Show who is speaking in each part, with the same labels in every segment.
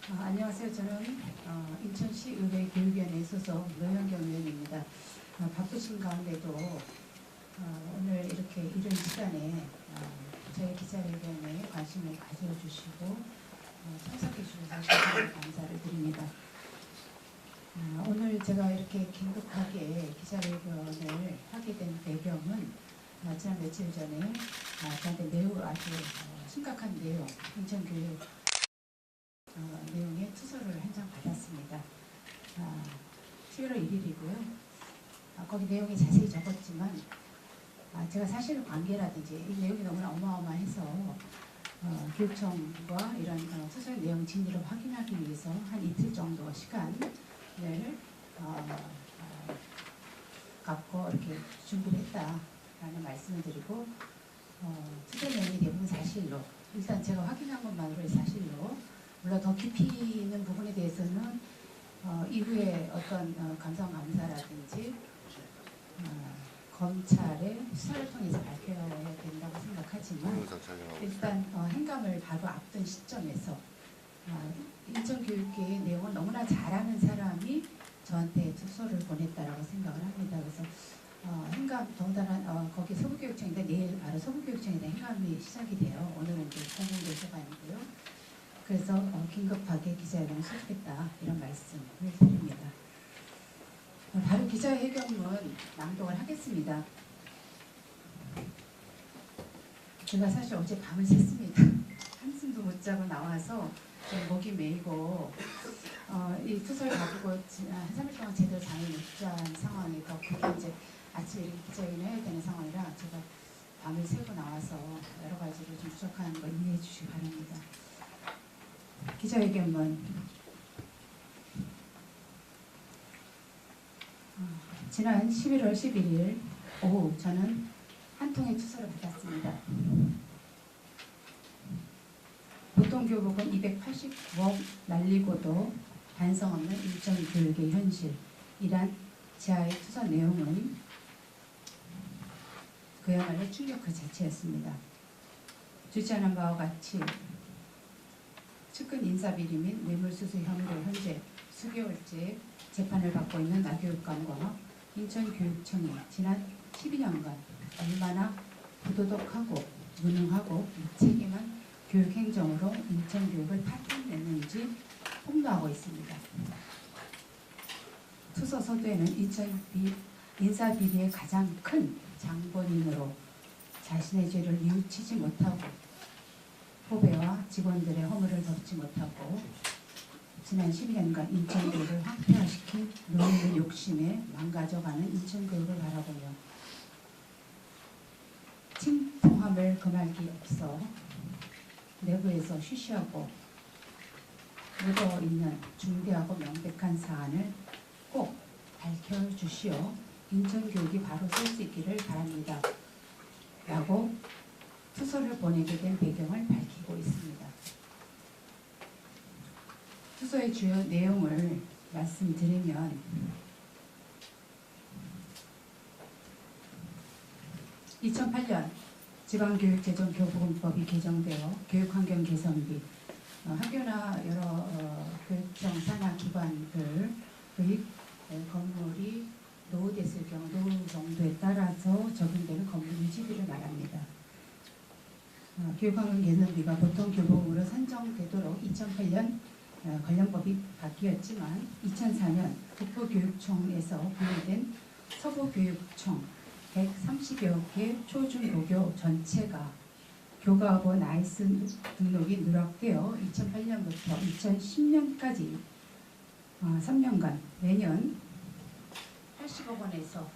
Speaker 1: 안녕하세요. 저는 인천시 의회 교육위원회 소속 노현경 의원입니다. 바쁘신 가운데도 오늘 이렇게 이른 시간에 저희 기자회견에 관심을 가져주시고 참석해 주셔서 정말 감사를 드립니다. 오늘 제가 이렇게 긴급하게 기자회견을 하게 된 배경은 지난 며칠 전에 저한테 매우 아주 심각한 내용, 인천교육 내용의 투서를 한 장 받았습니다. 11월 1일이고요. 거기 내용이 자세히 적었지만 제가 사실관계라든지 이 내용이 너무나 어마어마해서 교육청과 이런 투서의 내용 진위를 확인하기 위해서 한 이틀 정도 시간을 갖고 이렇게 준비를 했다라는 말씀을 드리고 투서 내용이 대부분 사실로, 일단 제가 확인한 것만으로의 사실로, 물론 더 깊이 있는 부분에 대해서는 이후에 어떤 감사라든지 검찰의 수사를 통해서 밝혀야 된다고 생각하지만 일단 행감을 바로 앞둔 시점에서 인천교육계의 내용을 너무나 잘 아는 사람이 저한테 투서를 보냈다라고 생각을 합니다. 그래서 행감, 더군다나 거기 서부교육청인데 내일 바로 서부교육청에 행감이 시작이 돼요. 오늘은 이제 공공교수가 아니고요. 그래서 긴급하게 기자회견을 소집했다, 이런 말씀을 드립니다. 바로 기자회견문 낭독을 하겠습니다. 제가 사실 어제 밤을 샜습니다. 한숨도 못 자고 나와서 목이 메이고 이 투서를 가지고 한 3일 동안 제대로 잠을 못 잔 상황이고, 그게 이제 아침에 기자회견을 해야 되는 상황이라 제가 밤을 새고 나와서 여러 가지로 좀 부족한 거 이해해 주시기 바랍니다. 기자회견문. 지난 11월 11일 오후 저는 한 통의 투서를 받았습니다. 보통교복은 289억 날리고도 반성 없는 인천교육의 현실이란 지하의 투서 내용은 그야말로 충격 그 자체였습니다. 주장한 바와 같이 측근 인사비리 및 뇌물수수 혐의로 현재 수개월째 재판을 받고 있는 나교육감과 인천교육청이 지난 12년간 얼마나 부도덕하고 무능하고 무책임한 교육행정으로 인천교육을 파탄냈는지 폭로하고 있습니다. 투서 서두에는 인사비리의 가장 큰 장본인으로 자신의 죄를 뉘우치지 못하고 후배와 직원들의 허물을 덮지 못하고 지난 12년간 인천교육을 황폐화시킨 노인의 욕심에 망가져가는 인천교육을 바라보며 침통함을 금할 기 없어 내부에서 쉬쉬하고 묻어있는 중대하고 명백한 사안을 꼭 밝혀주시어 인천교육이 바로 설 수 있기를 바랍니다. 라고 투서를 보내게 된 배경을 밝히고 있습니다. 투서의 주요 내용을 말씀드리면 2008년 지방교육재정교부금법이 개정되어 교육환경 개선비, 학교나 여러 교육청 산하 기관들의 건물이 노후됐을 경우 노후 정도에 따라서 적용되는 건물 유지비를 말합니다. 교육환경 개선비가 보통 교부금으로 산정되도록 2008년 관련법이 바뀌었지만 2004년 국토교육청에서 분리된 서부교육청 130여 개 초중고교 전체가 교과학원 나이스 등록이 누락되어 2008년부터 2010년까지 3년간 매년 80억 원에서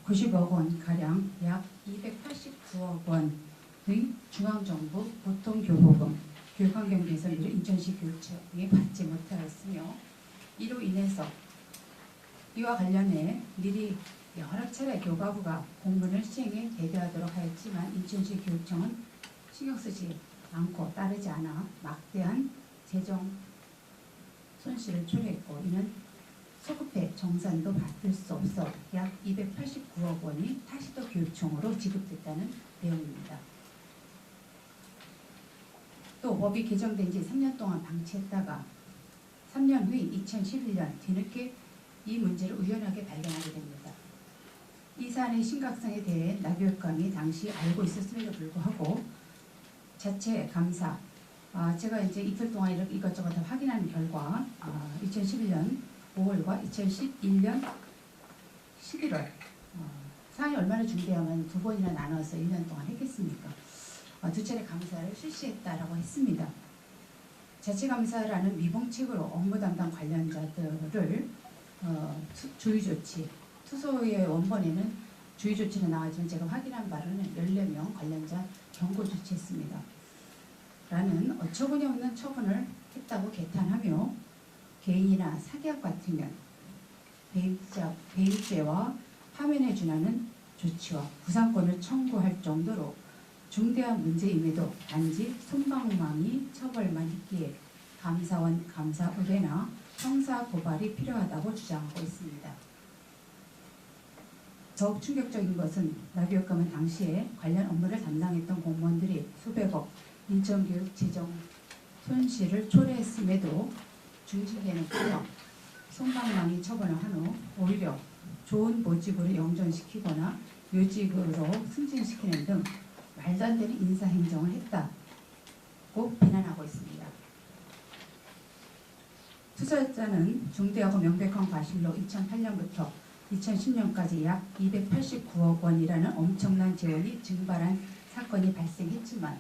Speaker 1: 90억 원가량 약 289억 원의 중앙정부 보통교부금 교육환경 개선비를 인천시 교육청이 받지 못하였으며, 이로 인해서 이와 관련해 미리 여러 차례 교과부가 공문을 시행해 대비하도록 하였지만 인천시 교육청은 신경 쓰지 않고 따르지 않아 막대한 재정 손실을 초래했고, 이는 소급해 정산도 받을 수 없어 약 289억 원이 타시도 교육청으로 지급됐다는 내용입니다. 또 법이 개정된 지 3년 동안 방치했다가 3년 후인 2011년 뒤늦게 이 문제를 우연하게 발견하게 됩니다. 이 사안의 심각성에 대해 나교육감이 당시 알고 있었음에도 불구하고 자체 감사, 제가 이제 이틀 동안 이것저것 다 확인한 결과 2011년 5월과 2011년 11월 사안이 얼마나 중대하면 두 번이나 나눠서 1년 동안 했겠습니까? 두 차례 감사를 실시했다라고 했습니다. 자체 감사라는 미봉책으로 업무 담당 관련자들을 주의 조치, 투소의 원본에는 주의 조치는 나왔지만 제가 확인한 바로는 14명 관련자 경고 조치했습니다. 라는 어처구니 없는 처분을 했다고 개탄하며 개인이나 사기업 같으면 배임죄와 파면에 준하는 조치와 구상권을 청구할 정도로 중대한 문제임에도 단지 솜방망이 처벌만 했기에 감사원 감사 의뢰나 형사 고발이 필요하다고 주장하고 있습니다. 더욱 충격적인 것은 나교육감은 당시에 관련 업무를 담당했던 공무원들이 수백억 인천교육 재정 손실을 초래했음에도 중징계는커녕 솜방망이 처분을 한 후 오히려 좋은 보직으로 영전시키거나 요직으로 승진시키는 등 말도 안 되는 인사행정을 했다고 비난하고 있습니다. 투자자는 중대하고 명백한 과실로 2008년부터 2010년까지 약 289억 원이라는 엄청난 재원이 증발한 사건이 발생했지만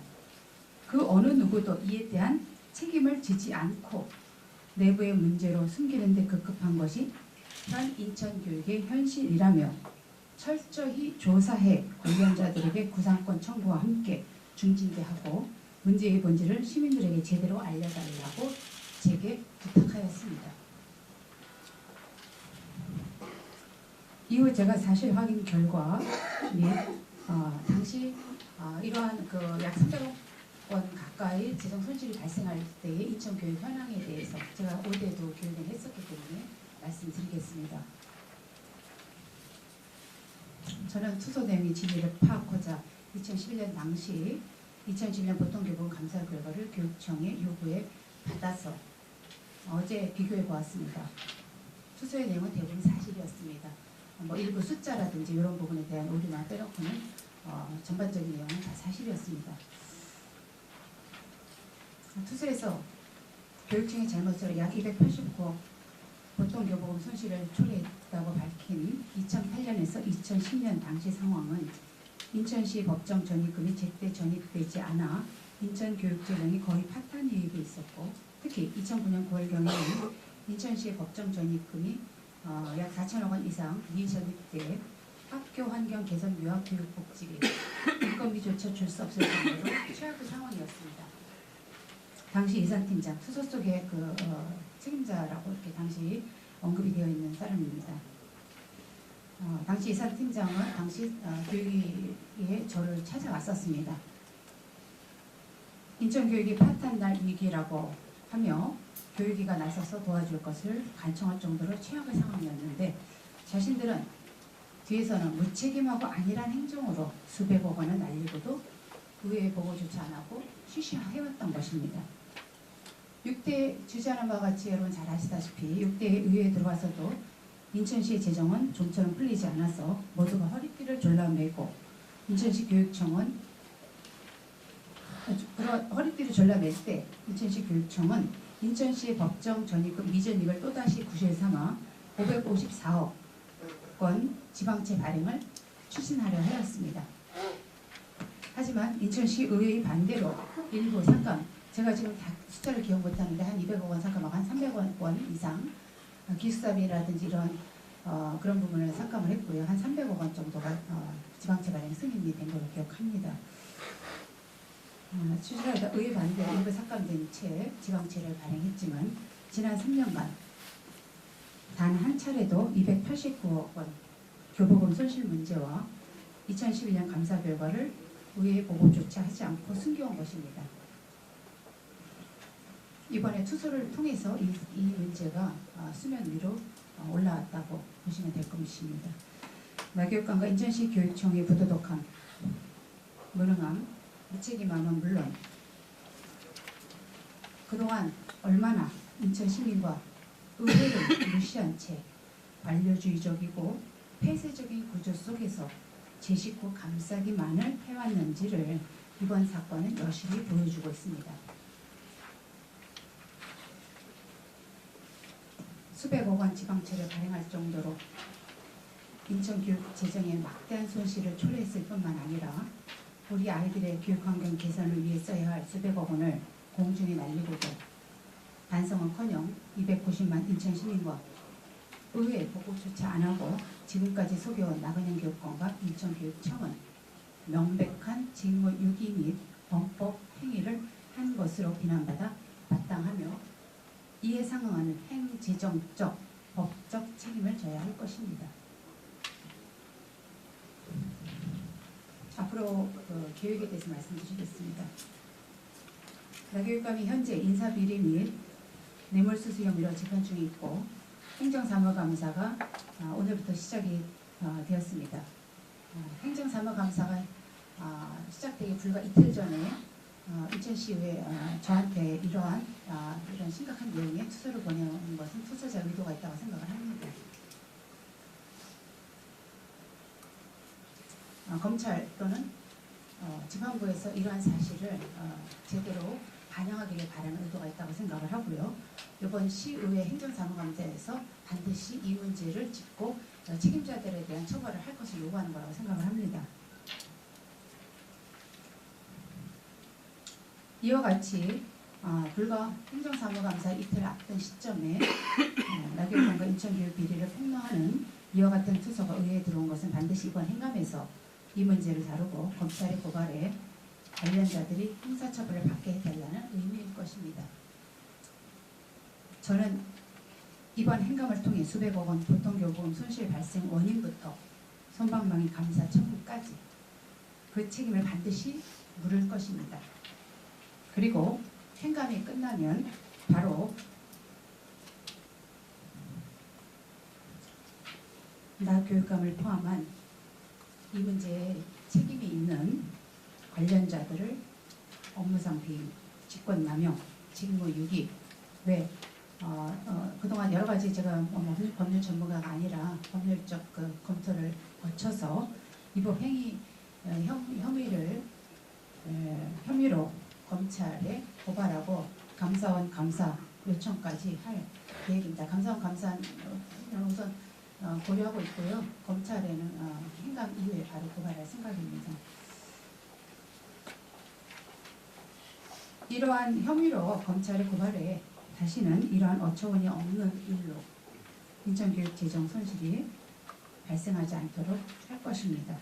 Speaker 1: 그 어느 누구도 이에 대한 책임을 지지 않고 내부의 문제로 숨기는 데 급급한 것이 현 인천교육의 현실이라며 철저히 조사해 관련자들에게 구상권 청구와 함께 중징계하고 문제의 본질을 시민들에게 제대로 알려달라고 제게 부탁하였습니다. 이후 제가 사실 확인 결과 당시 이러한 약 300억 원 가까이 재정 손실이 발생할 때의 인천교육 현황에 대해서 제가 5대도 교육을 했었기 때문에 말씀드리겠습니다. 저는 투소 내용의 진위를 파악하고자 2011년 당시 2011년 보통교부금 감사 결과를 교육청의 요구에 받아서 어제 비교해 보았습니다. 투소의 내용은 대부분 사실이었습니다. 일부 숫자라든지 이런 부분에 대한 오류만 빼놓고는 전반적인 내용은 다 사실이었습니다. 투소에서 교육청의 잘못으로 약 289억 보통교부금 손실을 초래했다고 밝힌 2008년에서 2010년 당시 상황은 인천시 법정 전입금이 제때 전입되지 않아 인천교육재정이 거의 파탄 유입이 있었고 특히 2009년 9월경에는 인천시의 법정 전입금이 약 4천억 원 이상 미전입돼 학교 환경 개선 유아 교육복지비 인건비조차 줄 수 없을 정도로 최악의 상황이었습니다. 당시 이사팀장, 투소 쪽의 책임자라고 이렇게 당시 언급이 되어 있는 사람입니다. 당시 이사팀장은 당시 교육위에 저를 찾아왔었습니다. 인천교육이 파탄날 위기라고 하며 교육위가 나서서 도와줄 것을 간청할 정도로 최악의 상황이었는데 자신들은 뒤에서는 무책임하고 안일한 행정으로 수백억 원을 날리고도 의회 보고조차 안 하고 쉬쉬해왔던 것입니다. 6대 주재하는 바와 같이 여러분 잘 아시다시피 6대 의회에 들어와서도 인천시의 재정은 좀처럼 풀리지 않아서 모두가 허리띠를 졸라매고 인천시 교육청은 허리띠를 졸라맬 때 인천시 교육청은 인천시의 법정 전입금 미전입을 또다시 구실 삼아 554억 원 지방채 발행을 추진하려 하였습니다. 하지만 인천시 의회의 반대로 일부 상감, 제가 지금 다 숫자를 기억 못하는데 한 200억 원 상감하고 한 300억 원 이상 기숙사비라든지 이런 그런 부분을 삭감을 했고요. 한 300억 원 정도가 지방채 발행 승인이 된 걸로 기억합니다. 추진하다 의회 반대로 일부 삭감된 채 지방채를 발행했지만 지난 3년간 단 한 차례도 289억 원 교부금 손실 문제와 2011년 감사 결과를 의회 보고조차 하지 않고 숨겨온 것입니다. 이번에 투소를 통해서 이 문제가 수면 위로 올라왔다고 보시면 될 것입니다. 나교육감과 인천시 교육청의 부도덕함, 무능함, 무책임함은 물론 그동안 얼마나 인천 시민과 의회를 무시한 채 관료주의적이고 폐쇄적인 구조 속에서 제 식구 감싸기만을 해왔는지를 이번 사건은 여실히 보여주고 있습니다. 수백억 원 지방채를 발행할 정도로 인천교육 재정에 막대한 손실을 초래했을 뿐만 아니라 우리 아이들의 교육환경 개선을 위해 써야 할 수백억 원을 공중에 날리고도 반성은커녕 290만 인천 시민과 의회 보고조차 안 하고 지금까지 속여온 나그네 교육권과 인천교육청은 명백한 직무유기 및 범법 행위를 한 것으로 비난받아 마땅하며 이에 상응하는 행지정적, 법적 책임을 져야 할 것입니다. 앞으로 계획에 대해서 말씀드리겠습니다. 나교육감이 현재 인사비리 및 뇌물수수 혐의로 재판 중에 있고 행정사무감사가 오늘부터 시작이 되었습니다. 행정사무감사가 시작되기 불과 이틀 전에 인천시의회 저한테 이런 심각한 내용의 투서를 보내온 것은 투서자 의도가 있다고 생각을 합니다. 검찰 또는 지방부에서 이러한 사실을 제대로 반영하기를 바라는 의도가 있다고 생각을 하고요. 이번 시의회 행정사무감사에서 반드시 이 문제를 짚고 책임자들에 대한 처벌을 할 것을 요구하는 거라고 생각을 합니다. 이와 같이 불과 행정사무감사 이틀 앞둔 시점에 나교육감과 인천교육 비리를 폭로하는 이와 같은 투서가 의회에 들어온 것은 반드시 이번 행감에서 이 문제를 다루고 검찰의 고발에 관련자들이 형사처벌을 받게 해달라는 의미일 것입니다. 저는 이번 행감을 통해 수백억 원 보통교부금 손실 발생 원인부터 솜방망이 감사 청구까지 그 책임을 반드시 물을 것입니다. 그리고 행감이 끝나면 바로 나교육감을 포함한 이 문제에 책임이 있는 관련자들을 업무상 비위, 직권남용, 직무유기 왜 그동안 여러 가지 제가 법률 전문가가 아니라 법률적 검토를 거쳐서 이법 행위 혐의로 검찰에 고발하고 감사원 감사 요청까지 할 계획입니다. 감사원 감사는 우선 고려하고 있고요. 검찰에는 행감 이후에 바로 고발할 생각입니다. 이러한 혐의로 검찰의 고발에 다시는 이러한 어처구니 없는 일로 인천교육 재정 손실이 발생하지 않도록 할 것입니다.